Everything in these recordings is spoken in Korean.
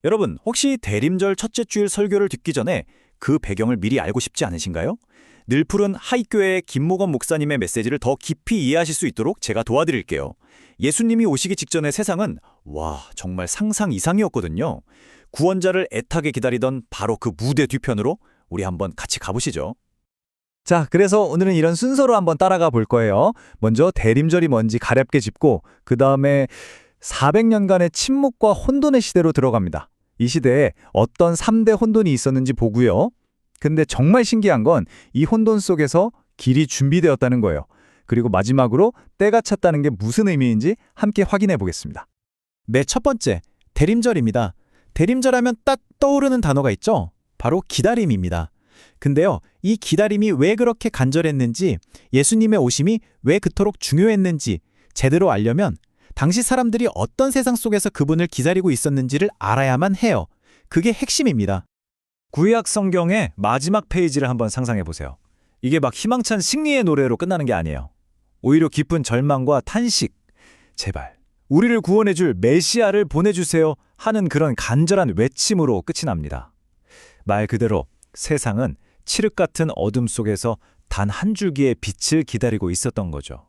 여러분, 혹시 대림절 첫째 주일 설교를 듣기 전에 그 배경을 미리 알고 싶지 않으신가요? 늘푸른 하익교회 김모건 목사님의 메시지를 더 깊이 이해하실 수 있도록 제가 도와드릴게요. 예수님이 오시기 직전의 세상은 정말 상상 이상이었거든요. 구원자를 애타게 기다리던 바로 그 무대 뒤편으로 우리 한번 같이 가보시죠. 자, 그래서 오늘은 이런 순서로 한번 따라가 볼 거예요. 먼저 대림절이 뭔지 가볍게 짚고 그 다음에 400년간의 침묵과 혼돈의 시대로 들어갑니다. 이 시대에 어떤 3대 혼돈이 있었는지 보고요. 근데 정말 신기한 건 이 혼돈 속에서 길이 준비되었다는 거예요. 그리고 마지막으로 때가 찼다는 게 무슨 의미인지 함께 확인해 보겠습니다. 네, 첫 번째, 대림절입니다. 대림절하면 딱 떠오르는 단어가 있죠? 바로 기다림입니다. 근데요, 이 기다림이 왜 그렇게 간절했는지, 예수님의 오심이 왜 그토록 중요했는지 제대로 알려면 당시 사람들이 어떤 세상 속에서 그분을 기다리고 있었는지를 알아야만 해요. 그게 핵심입니다. 구약 성경의 마지막 페이지를 한번 상상해 보세요. 이게 막 희망찬 승리의 노래로 끝나는 게 아니에요. 오히려 깊은 절망과 탄식, 제발 우리를 구원해줄 메시아를 보내주세요 하는 그런 간절한 외침으로 끝이 납니다. 말 그대로 세상은 칠흑 같은 어둠 속에서 단 한 줄기의 빛을 기다리고 있었던 거죠.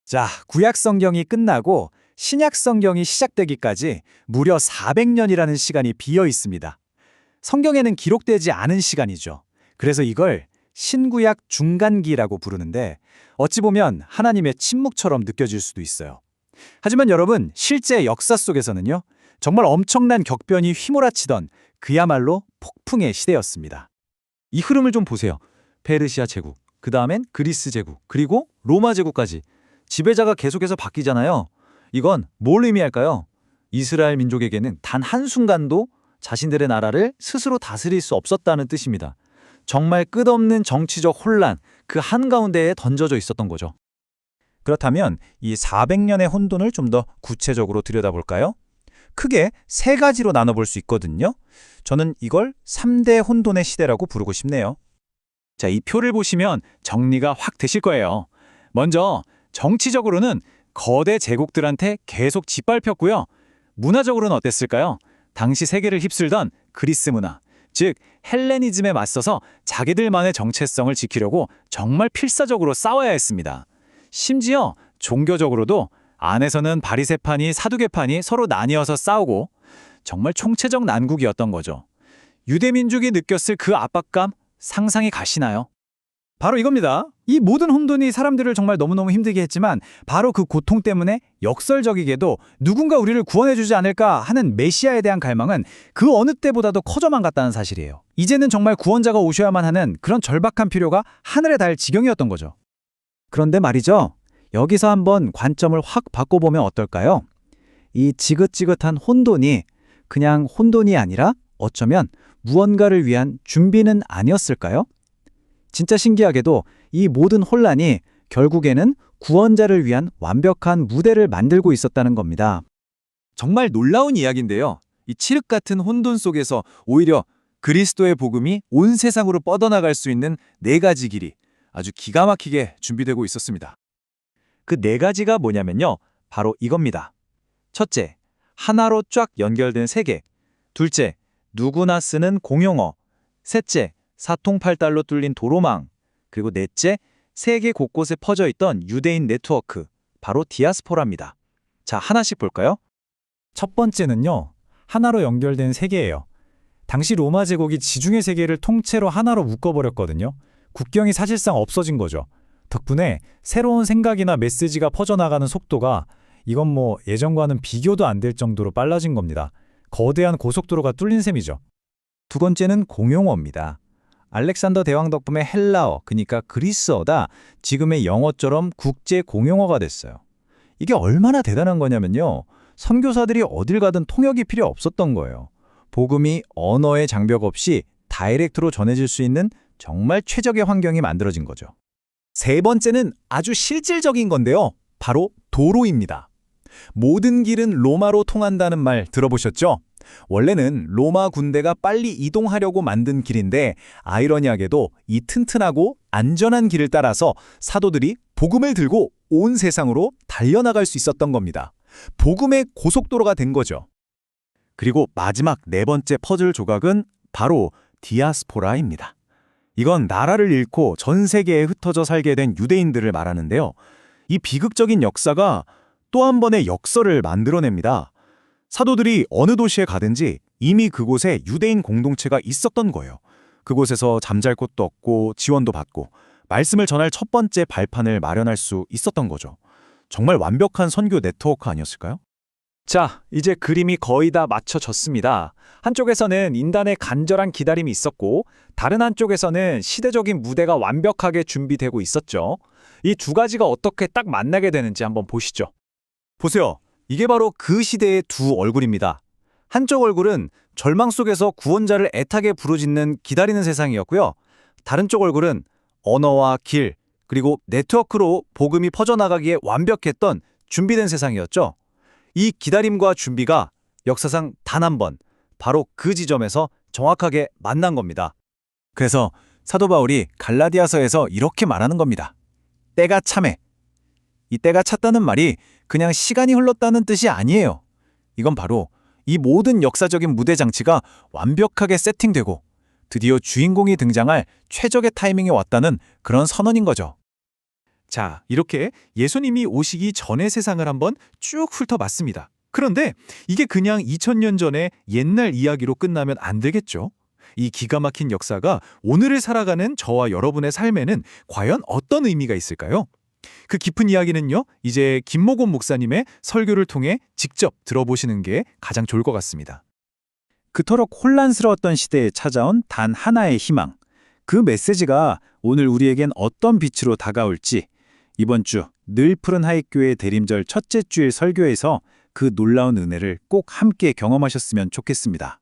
자, 구약 성경이 끝나고 신약 성경이 시작되기까지 무려 400년이라는 시간이 비어 있습니다. 성경에는 기록되지 않은 시간이죠. 그래서 이걸 신구약 중간기라고 부르는데 어찌 보면 하나님의 침묵처럼 느껴질 수도 있어요. 하지만 여러분, 실제 역사 속에서는요, 정말 엄청난 격변이 휘몰아치던 그야말로 폭풍의 시대였습니다. 이 흐름을 좀 보세요. 페르시아 제국, 그 다음엔 그리스 제국, 그리고 로마 제국까지 지배자가 계속해서 바뀌잖아요. 이건 뭘 의미할까요? 이스라엘 민족에게는 단 한순간도 자신들의 나라를 스스로 다스릴 수 없었다는 뜻입니다. 정말 끝없는 정치적 혼란, 그 한가운데에 던져져 있었던 거죠. 그렇다면 이 400년의 혼돈을 좀 더 구체적으로 들여다볼까요? 크게 세 가지로 나눠볼 수 있거든요. 저는 이걸 3대 혼돈의 시대라고 부르고 싶네요. 자, 이 표를 보시면 정리가 확 되실 거예요. 먼저 정치적으로는 거대 제국들한테 계속 짓밟혔고요. 문화적으로는 어땠을까요? 당시 세계를 휩쓸던 그리스 문화, 즉 헬레니즘에 맞서서 자기들만의 정체성을 지키려고 정말 필사적으로 싸워야 했습니다. 심지어 종교적으로도 안에서는 바리새파니 사두개파니 서로 나뉘어서 싸우고 정말 총체적 난국이었던 거죠. 유대민족이 느꼈을 그 압박감 상상이 가시나요? 바로 이겁니다. 이 모든 혼돈이 사람들을 정말 너무너무 힘들게 했지만 바로 그 고통 때문에 역설적이게도 누군가 우리를 구원해주지 않을까 하는 메시아에 대한 갈망은 그 어느 때보다도 커져만 갔다는 사실이에요. 이제는 정말 구원자가 오셔야만 하는 그런 절박한 필요가 하늘에 닿을 지경이었던 거죠. 그런데 말이죠. 여기서 한번 관점을 확 바꿔보면 어떨까요? 이 지긋지긋한 혼돈이 그냥 혼돈이 아니라 어쩌면 무언가를 위한 준비는 아니었을까요? 진짜 신기하게도 이 모든 혼란이 결국에는 구원자를 위한 완벽한 무대를 만들고 있었다는 겁니다. 정말 놀라운 이야기인데요. 이 칠흑 같은 혼돈 속에서 오히려 그리스도의 복음이 온 세상으로 뻗어나갈 수 있는 네 가지 길이 아주 기가 막히게 준비되고 있었습니다. 그 네 가지가 뭐냐면요. 바로 이겁니다. 첫째, 하나로 쫙 연결된 세계. 둘째, 누구나 쓰는 공용어. 셋째, 사통팔달로 뚫린 도로망. 그리고 넷째, 세계 곳곳에 퍼져 있던 유대인 네트워크. 바로 디아스포라입니다. 자, 하나씩 볼까요? 첫 번째는요. 하나로 연결된 세계예요. 당시 로마 제국이 지중해 세계를 통째로 하나로 묶어버렸거든요. 국경이 사실상 없어진 거죠. 덕분에 새로운 생각이나 메시지가 퍼져나가는 속도가 이건 예전과는 비교도 안 될 정도로 빨라진 겁니다. 거대한 고속도로가 뚫린 셈이죠. 두 번째는 공용어입니다. 알렉산더 대왕 덕분에 헬라어, 그러니까 그리스어가 지금의 영어처럼 국제 공용어가 됐어요. 이게 얼마나 대단한 거냐면요. 선교사들이 어딜 가든 통역이 필요 없었던 거예요. 복음이 언어의 장벽 없이 다이렉트로 전해질 수 있는 정말 최적의 환경이 만들어진 거죠. 세 번째는 아주 실질적인 건데요. 바로 도로입니다. 모든 길은 로마로 통한다는 말 들어보셨죠? 원래는 로마 군대가 빨리 이동하려고 만든 길인데 아이러니하게도 이 튼튼하고 안전한 길을 따라서 사도들이 복음을 들고 온 세상으로 달려나갈 수 있었던 겁니다. 복음의 고속도로가 된 거죠. 그리고 마지막 네 번째 퍼즐 조각은 바로 디아스포라입니다. 이건 나라를 잃고 전 세계에 흩어져 살게 된 유대인들을 말하는데요. 이 비극적인 역사가 또 한 번의 역설을 만들어냅니다. 사도들이 어느 도시에 가든지 이미 그곳에 유대인 공동체가 있었던 거예요. 그곳에서 잠잘 곳도 없고 지원도 받고 말씀을 전할 첫 번째 발판을 마련할 수 있었던 거죠. 정말 완벽한 선교 네트워크 아니었을까요? 자, 이제 그림이 거의 다 맞춰졌습니다. 한쪽에서는 인단의 간절한 기다림이 있었고 다른 한쪽에서는 시대적인 무대가 완벽하게 준비되고 있었죠. 이 두 가지가 어떻게 딱 만나게 되는지 한번 보시죠. 보세요. 이게 바로 그 시대의 두 얼굴입니다. 한쪽 얼굴은 절망 속에서 구원자를 애타게 부르짖는 기다리는 세상이었고요. 다른 쪽 얼굴은 언어와 길, 그리고 네트워크로 복음이 퍼져나가기에 완벽했던 준비된 세상이었죠. 이 기다림과 준비가 역사상 단 한 번, 바로 그 지점에서 정확하게 만난 겁니다. 그래서 사도 바울이 갈라디아서에서 이렇게 말하는 겁니다. 때가 차매. 이 때가 찼다는 말이 그냥 시간이 흘렀다는 뜻이 아니에요. 이건 바로 이 모든 역사적인 무대 장치가 완벽하게 세팅되고 드디어 주인공이 등장할 최적의 타이밍에 왔다는 그런 선언인 거죠. 자, 이렇게 예수님이 오시기 전의 세상을 한번 쭉 훑어봤습니다. 그런데 이게 그냥 2000년 전의 옛날 이야기로 끝나면 안 되겠죠? 이 기가 막힌 역사가 오늘을 살아가는 저와 여러분의 삶에는 과연 어떤 의미가 있을까요? 그 깊은 이야기는요, 이제 김모곤 목사님의 설교를 통해 직접 들어보시는 게 가장 좋을 것 같습니다. 그토록 혼란스러웠던 시대에 찾아온 단 하나의 희망. 그 메시지가 오늘 우리에겐 어떤 빛으로 다가올지 이번 주 늘 푸른 하익교회 대림절 첫째 주일 설교에서 그 놀라운 은혜를 꼭 함께 경험하셨으면 좋겠습니다.